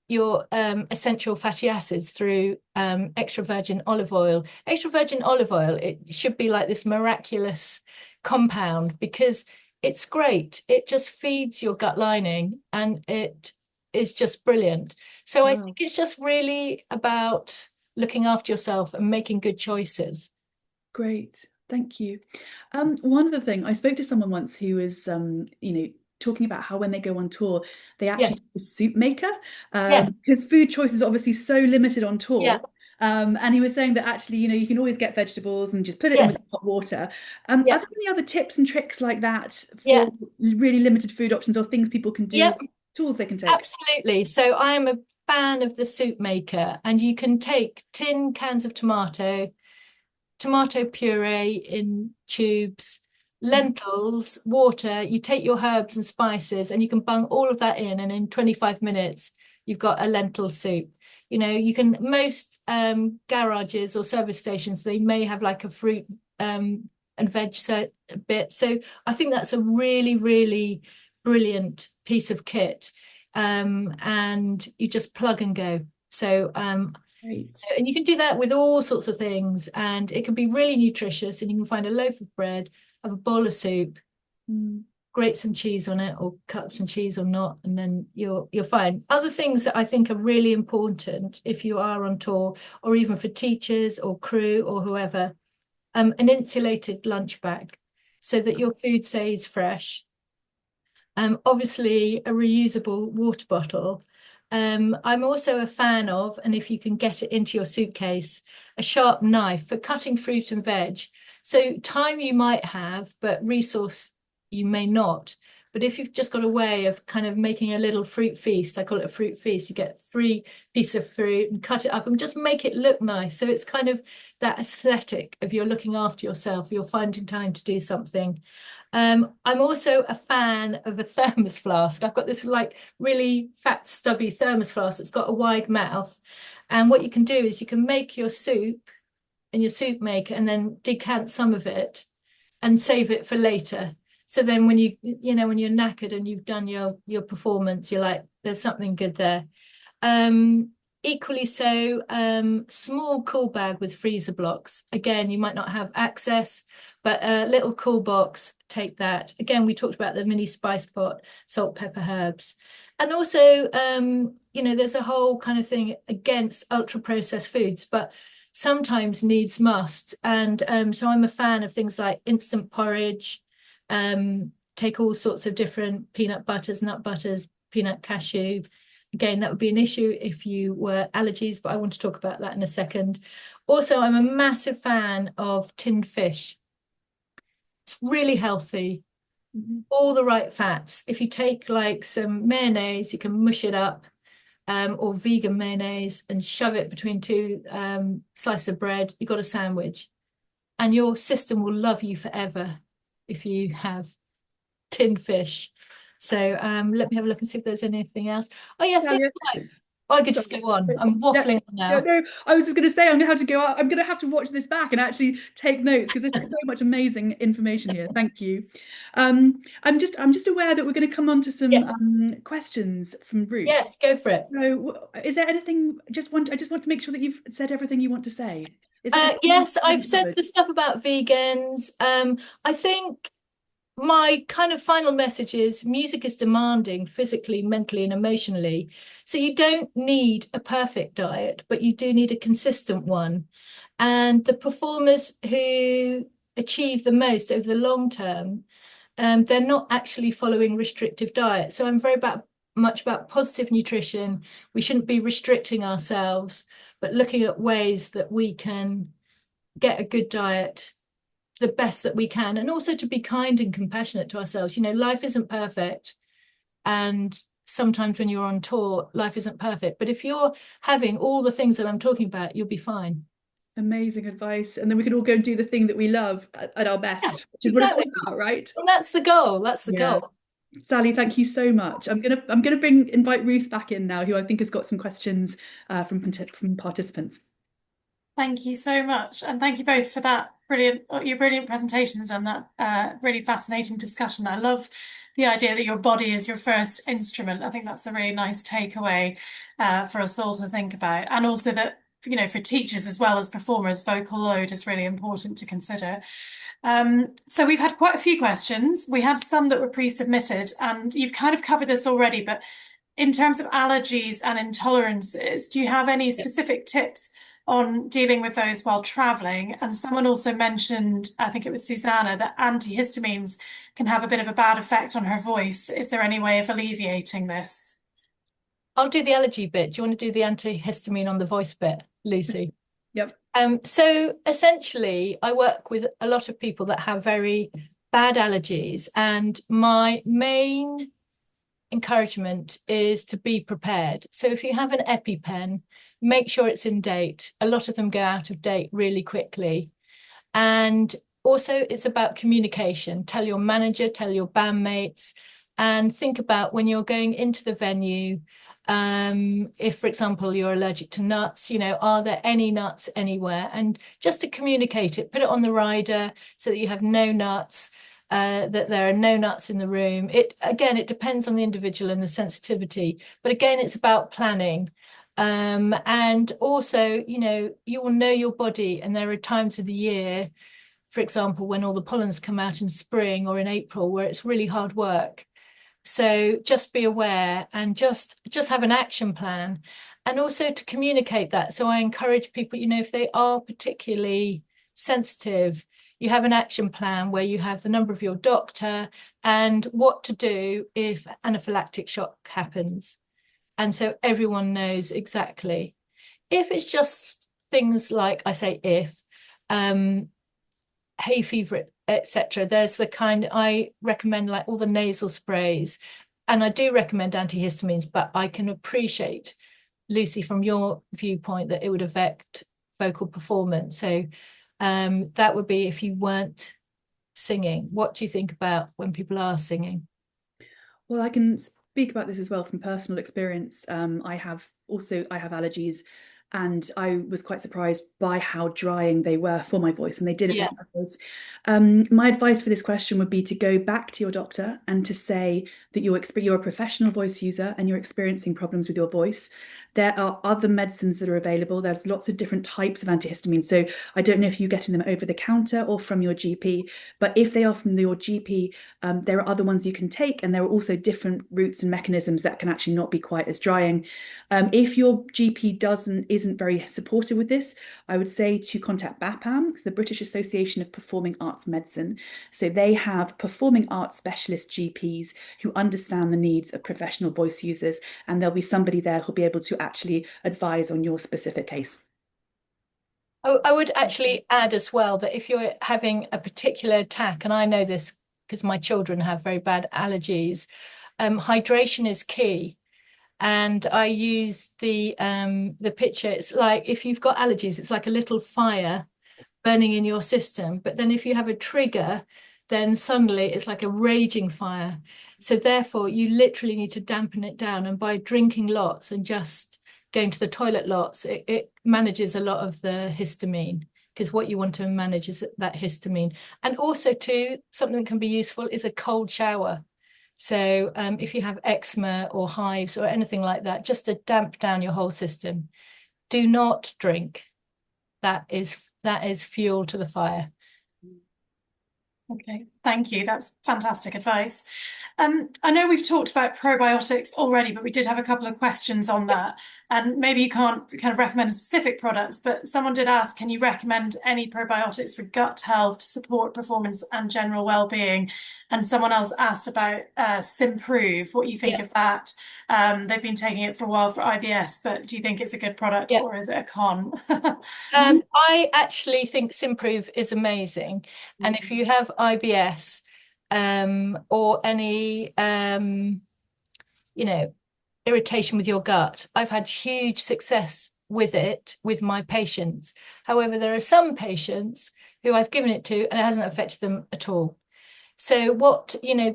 essential fatty acids through extra virgin olive oil. Extra virgin olive oil, it should be like this miraculous compound because it's great. It just feeds your gut lining and it is just brilliant. So I think Wow. it's just really about looking after yourself and making good choices. Great. Thank you. One other thing, I spoke to someone once who was, talking about how when they go on tour, they Yeah, actually take a soup maker, yes, because food choices are obviously so limited on yeah, tour. And he was saying that actually, you can always get vegetables and just put it in yes, with hot water. yeah, Are there any other tips and tricks like that yeah, for really limited food options or things people can yeah. do, tools they can take? Absolutely. So I'm a fan of the soup maker, and you can take tin cans of tomato puree in tubes, Mhm. lentils, water. You take your herbs and spices, and you can bung all of that in, and in 25 minutes, you've got a lentil soup. You can most garages or service stations, they may have like a fruit and veg bit. So I think that's a really, really brilliant piece of kit. And you just plug and go. So Great. and you can do that with all sorts of things, and it can be really nutritious. And you can find a loaf of bread, have a bowl of soup. Mm. grate some cheese on it or cut some cheese or not, and then you're fine. Other things that I think are really important if you are on tour, or even for teachers or crew or whoever, an insulated lunch bag so that your food stays fresh. Obviously a reusable water bottle. I'm also a fan of, and if you can get it into your suitcase, a sharp knife for cutting fruit and veg. So time you might have, but resource you may not. But if you've just got a way of kind of making a little fruit feast, I call it a fruit feast, you get 3 pieces of fruit and cut it up and just make it look nice. So it's kind of that aesthetic of you're looking after yourself, you're finding time to do something. I'm also a fan of a thermos flask. I've got this like really fat, stubby thermos flask that's got a wide mouth. And what you can do is you can make your soup in your soup maker and then decant some of it and save it for later. So then when when you're knackered and you've done your performance, you're like, there's something good there. Equally so, small cool bag with freezer blocks. Again, you might not have access, but a little cool box, take that. Again, we talked about the mini spice pot, salt, pepper, herbs. And also, there's a whole kind of thing against ultra processed foods, but sometimes needs must. And so I'm a fan of things like instant porridge, take all sorts of different peanut butters, nut butters, peanut cashew. Again, that would be an issue if you were allergies, but I want to talk about that in a second. Also, I'm a massive fan of tinned fish. It's really healthy, all the right fats. If you take like some mayonnaise, you can mush it up, or vegan mayonnaise and shove it between 2 slices of bread, you've got a sandwich. And your system will love you forever if you have tinned fish. So let me have a look and see if there's anything else. Oh yeah, I could just go on. I'm waffling on now. No, I was just going to say I'm going to have to go out. I'm going to have to watch this back and actually take notes because there's so much amazing information here. Thank you. I'm just aware that we're going to come on to some questions from Ruth. Yes, go for it. So, is there anything? I just want to make sure that you've said everything you want to say. Yes, I've said the stuff about vegans. I think my kind of final message is music is demanding physically, mentally, and emotionally. So you don't need a perfect diet, but you do need a consistent one. And the performers who achieve the most over the long term, they're not actually following restrictive diet. So I'm very much about positive nutrition. We shouldn't be restricting ourselves, but looking at ways that we can get a good diet the best that we can, and also to be kind and compassionate to ourselves. Life isn't perfect, and sometimes when you're on tour, life isn't perfect, but if you're having all the things that I'm talking about, you'll be fine. Amazing advice. And then we can all go and do the thing that we love at our best, which is what it's all about, right? And that's the goal. That's the goal. Sally, thank you so much. I'm gonna invite Ruth back in now, who I think has got some questions from participants. Thank you so much, and thank you both for that your brilliant presentations and that really fascinating discussion. I love the idea that your body is your first instrument. I think that's a really nice takeaway for us all to think about, and also that for teachers as well as performers, vocal load is really important to consider. So we've had quite a few questions. We had some that were pre-submitted, and you've kind of covered this already, but in terms of allergies and intolerances, do you have any specific tips on dealing with those while traveling? And someone also mentioned, I think it was Susanna, that antihistamines can have a bit of a bad effect on her voice. Is there any way of alleviating this? I'll do the allergy bit. Do you want to do the antihistamine on the voice bit, Lucy? Yep. So essentially, I work with a lot of people that have very bad allergies, and my main encouragement is to be prepared. So if you have an EpiPen, make sure it's in date. A lot of them go out of date really quickly. And also it's about communication. Tell your manager, tell your bandmates, and think about when you're going into the venue, if, for example, you're allergic to nuts, are there any nuts anywhere? And just to communicate it, put it on the rider so that you have no nuts. That there are no nuts in the room. It depends on the individual and the sensitivity, but again, it's about planning. And also, you will know your body, and there are times of the year, for example, when all the pollens come out in spring or in April, where it's really hard work. So just be aware and just have an action plan, and also to communicate that. So I encourage people, if they are particularly sensitive, you have an action plan where you have the number of your doctor and what to do if anaphylactic shock happens. And so everyone knows exactly. If it's just things like, I say if, hay fever, etc., there's the kind, I recommend like all the nasal sprays, and I do recommend antihistamines, but I can appreciate, Lucy, from your viewpoint, that it would affect vocal performance. So that would be if you weren't singing. What do you think about when people are singing? Well, I can speak about this as well from personal experience. I have allergies, and I was quite surprised by how drying they were for my voice, and they did affect my voice. My advice for this question would be to go back to your doctor and to say that you're a professional voice user and you're experiencing problems with your voice. There are other medicines that are available. There's lots of different types of antihistamines. So I don't know if you're getting them over the counter or from your GP, but if they are from your GP, there are other ones you can take, and there are also different routes and mechanisms that can actually not be quite as drying. If your GP isn't very supportive with this, I would say to contact BAPAM, the British Association of Performing Arts Medicine. So they have performing arts specialist GPs who understand the needs of professional voice users, and there'll be somebody there who'll be able to actually advise on your specific case. I would actually add as well that if you're having a particular attack, and I know this because my children have very bad allergies, hydration is key. And I use the picture. It's like if you've got allergies, it's like a little fire burning in your system. But then if you have a trigger, then suddenly it's like a raging fire. So therefore, you literally need to dampen it down. And by drinking lots and just going to the toilet lots, it manages a lot of the histamine, because what you want to manage is that histamine. And also too, something that can be useful is a cold shower. So if you have eczema or hives or anything like that, just to damp down your whole system. Do not drink. That is fuel to the fire. Okay, thank you. That's fantastic advice. I know we've talked about probiotics already, but we did have a couple of questions on that. And maybe you can't kind of recommend specific products, but someone did ask, can you recommend any probiotics for gut health to support performance and general well-being? And someone else asked about Simprove, what you think of that. They've been taking it for a while for IBS, but do you think it's a good product or is it a con? I actually think Simprove is amazing. And if you have IBS or any, irritation with your gut, I've had huge success with it with my patients. However, there are some patients who I've given it to and it hasn't affected them at all. So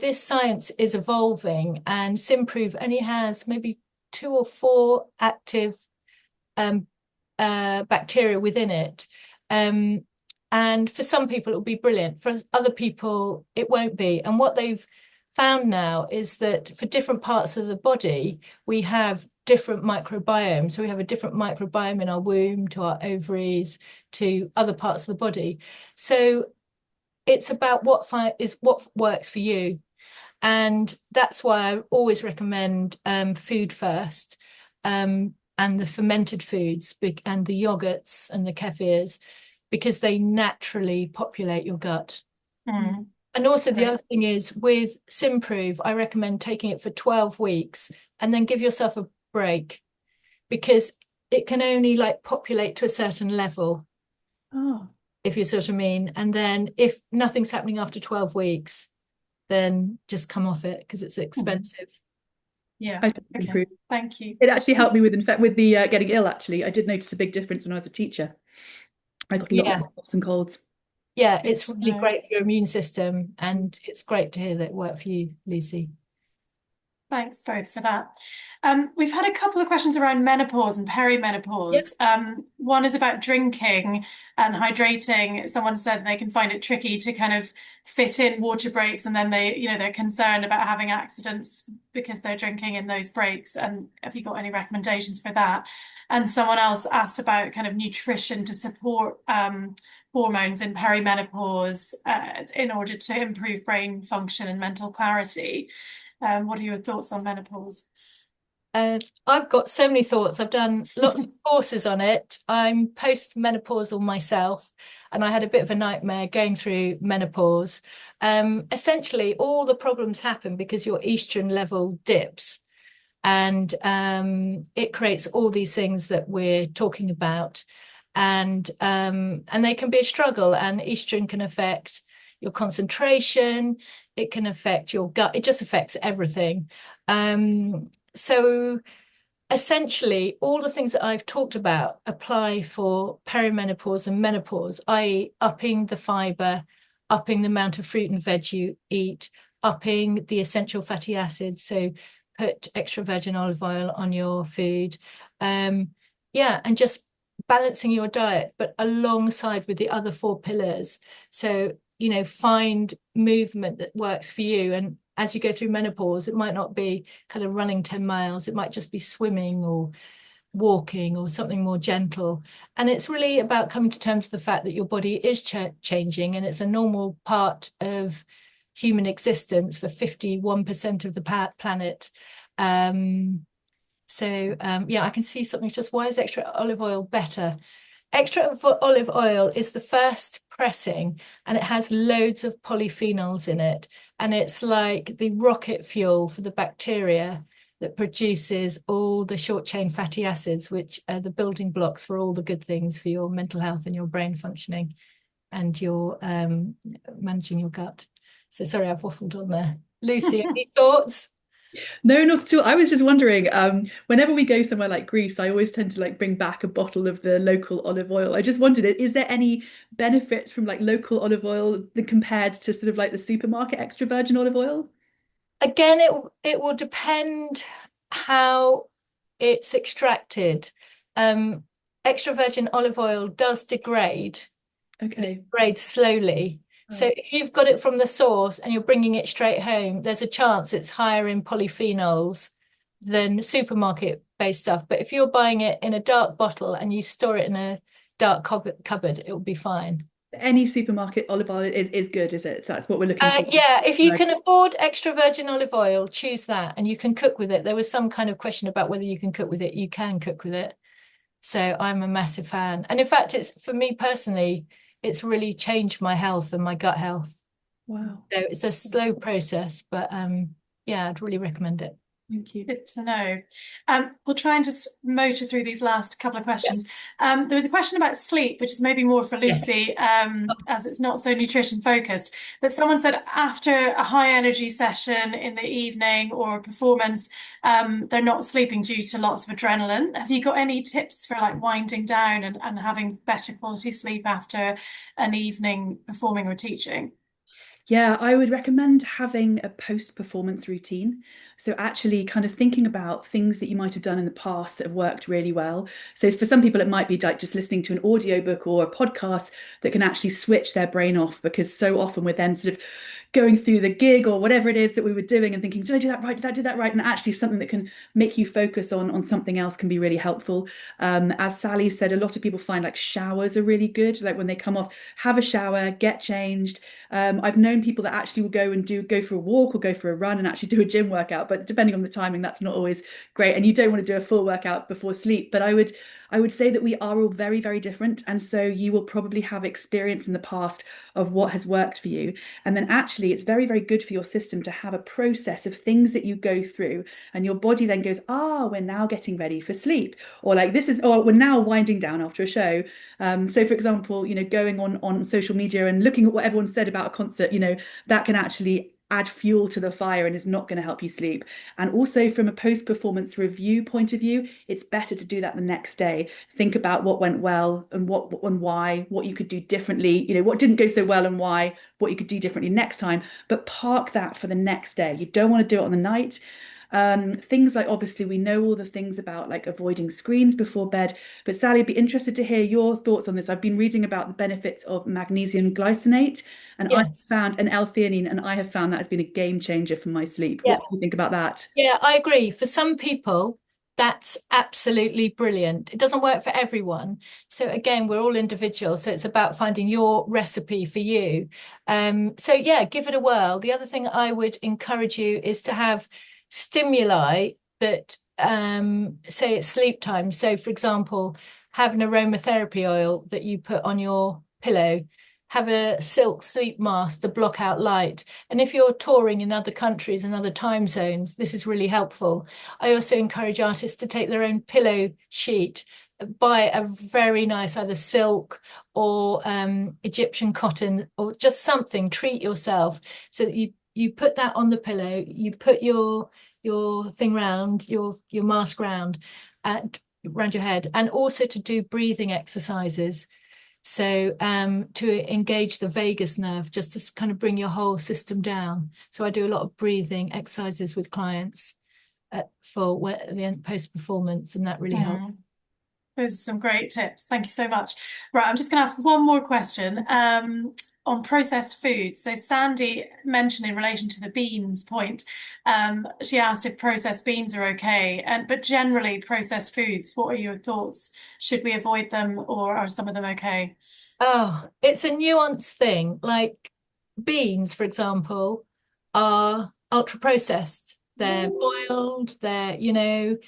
this science is evolving, and Simprove only has maybe 2 or 4 active bacteria within it. And for some people, it will be brilliant. For other people, it won't be. And what they've found now is that for different parts of the body, we have different microbiomes. So we have a different microbiome in our womb, to our ovaries, to other parts of the body. So it's about what works for you. And that's why I always recommend food first. And the fermented foods and the yogurts and the kefirs, because they naturally populate your gut. And also the other thing is with Simprove, I recommend taking it for 12 weeks and then give yourself a break, because it can only populate to a certain level. If you sort of mean. And then if nothing's happening after 12 weeks, then just come off it, because it's expensive. Yeah. Okay. Thank you. It actually helped me with the getting ill. Actually, I did notice a big difference when I was a teacher. I got a lot of coughs and colds. Yeah, it's really great for your immune system, and it's great to hear that it worked for you, Lucy. Thanks both for that. We've had a couple of questions around menopause and Yep. perimenopause. One is about drinking and hydrating. Someone said they can find it tricky to kind of fit in water breaks, and then they're concerned about having accidents because they're drinking in those breaks. And have you got any recommendations for that? And someone else asked about kind of nutrition to support hormones in perimenopause in order to improve brain function and mental clarity. What are your thoughts on menopause? I've got so many thoughts. I've done lots of courses on it. I'm post-menopausal myself, and I had a bit of a nightmare going through menopause. Essentially, all the problems happen because your estrogen level dips, and it creates all these things that we're talking about, and they can be a struggle. And estrogen can affect your concentration. It can affect your gut. It just affects everything. So essentially, all the things that I've talked about apply for perimenopause and menopause, i.e., upping the fiber, upping the amount of fruit and veg you eat, upping the essential fatty acids. So put extra virgin olive oil on your food. Yeah, and just balancing your diet, but alongside with the other four pillars. So, find movement that works for you. And as you go through menopause, it might not be kind of running 10 miles. It might just be swimming or walking or something more gentle. And it's really about coming to terms with the fact that your body is changing, and it's a normal part of human existence for 51% of the planet. Yeah, I can see something's just, why is extra olive oil better? Extra olive oil is the first pressing, and it has loads of polyphenols in it. And it's like the rocket fuel for the bacteria that produces all the short chain fatty acids, which are the building blocks for all the good things for your mental health and your brain functioning and your managing your gut. So sorry, I've waffled on there. Lucy, any thoughts? No, not at all. I was just wondering, whenever we go somewhere like Greece, I always tend to like bring back a bottle of the local olive oil. I just wondered, is there any benefits from like local olive oil compared to sort of like the supermarket extra virgin olive oil? Again, it will depend how it's extracted. Um, Extra virgin olive oil does degrade. Okay. Degrades slowly. So Right. if you've got it from the source and you're bringing it straight home, there's a chance it's higher in polyphenols than supermarket-based stuff. But if you're buying it in a dark bottle and you store it in a dark cupboard, it will be fine. Any supermarket olive oil is good, is it? So that's what we're looking for. Yeah, if you Right. can afford extra virgin olive oil, choose that, and you can cook with it. There was some kind of question about whether you can cook with it. You can cook with it. So I'm a massive fan. And in fact, it's, for me personally, it's really changed my health and my gut health. Wow. So it's a slow process, but yeah, I'd really recommend it. Thank you. Good to know. We'll try and just motor through these last couple of Yeah. questions. There was a question about sleep, which is maybe more for Yes. Lucy, as it's not so nutrition focused. But someone said after a high energy session in the evening or a performance, they're not sleeping due to lots of adrenaline. Have you got any tips for like winding down and having better quality sleep after an evening performing or teaching? Yeah, I would recommend having a post-performance routine. So actually kind of thinking about things that you might have done in the past that have worked really well. So for some people, it might be like just listening to an audiobook or a podcast that can actually switch their brain off, because so often we're then sort of going through the gig or whatever it is that we were doing and thinking, did I do that right? Did I do that right? And actually something that can make you focus on something else can be really helpful. As Sally said, a lot of people find like showers are really good. Like when they come off, have a shower, get changed. I've known people that actually will go for a walk or go for a run and actually do a gym workout, but depending on the timing, that's not always great. And you don't want to do a full workout before sleep. But I would say that we are all very, very different. And so you will probably have experience in the past of what has worked for you. And then actually, it's very, very good for your system to have a process of things that you go through. And your body then goes, we're now getting ready for sleep. Or like we're now winding down after a show. So for example, going on social media and looking at what everyone said about a concert, that can actually add fuel to the fire and is not going to help you sleep. And also from a post-performance review point of view, it's better to do that the next day. Think about what went well and what and why, what you could do differently, what didn't go so well and why, what you could do differently next time, but park that for the next day. You don't want to do it on the night. Things like, obviously, we know all the things about like avoiding screens before bed, but Sally, I'd be interested to hear your thoughts on this. I've been reading about the benefits of magnesium glycinate, and I Yes. found an L-theanine, and I have found that has been a game changer for my sleep. Yeah. What do you think about that? Yeah, I agree. For some people, that's absolutely brilliant. It doesn't work for everyone. So again, we're all individual. So it's about finding your recipe for you. So yeah, give it a whirl. The other thing I would encourage you is to have stimuli that say it's sleep time. So for example, have an aromatherapy oil that you put on your pillow. Have a silk sleep mask to block out light. And if you're touring in other countries and other time zones, this is really helpful. I also encourage artists to take their own pillow sheet, buy a very nice either silk or Egyptian cotton or just something, treat yourself so that you put that on the pillow, you put your thing round, your mask round around your head, and also to do breathing exercises. So to engage the vagus nerve, just to kind of bring your whole system down. So I do a lot of breathing exercises with clients for the end post-performance, and that really helps. Those are some great tips. Thank you so much. Right, I'm just going to ask one more question on processed foods. So Sandy mentioned in relation to the beans point, she asked if processed beans are okay. But generally, processed foods, what are your thoughts? Should we avoid them, or are some of them okay? Oh, it's a nuanced thing. Like beans, for example, are ultra processed. They're boiled, they're in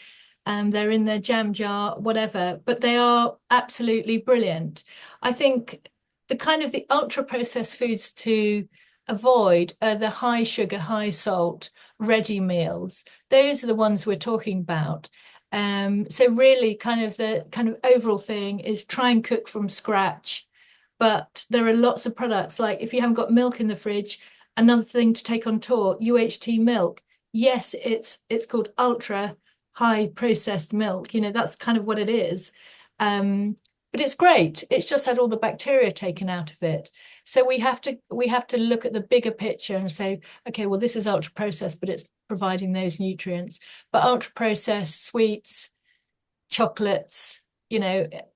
their jam jar, whatever, but they are absolutely brilliant. I think the ultra processed foods to avoid are the high sugar, high salt, ready meals. Those are the ones we're talking about. So really the kind of overall thing is try and cook from scratch. But there are lots of products, like if you haven't got milk in the fridge, another thing to take on tour, UHT milk. Yes, it's called ultra high processed milk. That's kind of what it is. But it's great. It's just had all the bacteria taken out of it. So we have to look at the bigger picture and say, okay, well, this is ultra processed, but it's providing those nutrients. But ultra processed sweets, chocolates,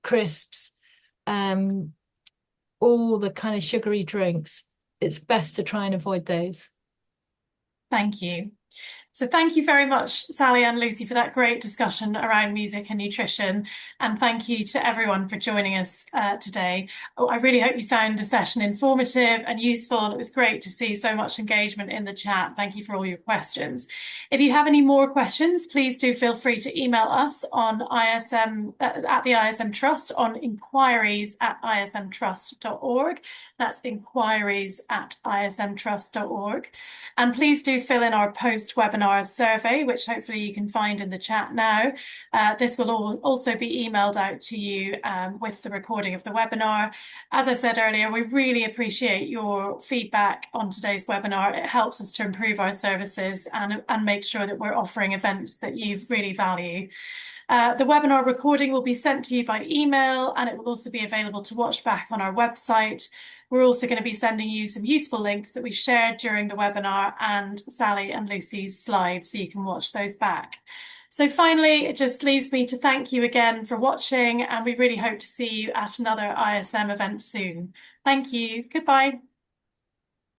crisps, all the kind of sugary drinks, it's best to try and avoid those. Thank you. So thank you very much, Sally and Lucy, for that great discussion around music and nutrition. And thank you to everyone for joining us today. I really hope you found the session informative and useful. And it was great to see so much engagement in the chat. Thank you for all your questions. If you have any more questions, please do feel free to email us on ISM at the ISM Trust on inquiries@ismtrust.org. That's inquiries@ismtrust.org. And please do fill in our post-webinar survey, which hopefully you can find in the chat now. This will also be emailed out to you with the recording of the webinar. As I said earlier, we really appreciate your feedback on today's webinar. It helps us to improve our services and make sure that we're offering events that you really value. The webinar recording will be sent to you by email, and it will also be available to watch back on our website. We're also going to be sending you some useful links that we've shared during the webinar and Sally and Lucy's slides, so you can watch those back. So finally, it just leaves me to thank you again for watching, and we really hope to see you at another ISM event soon. Thank you. Goodbye.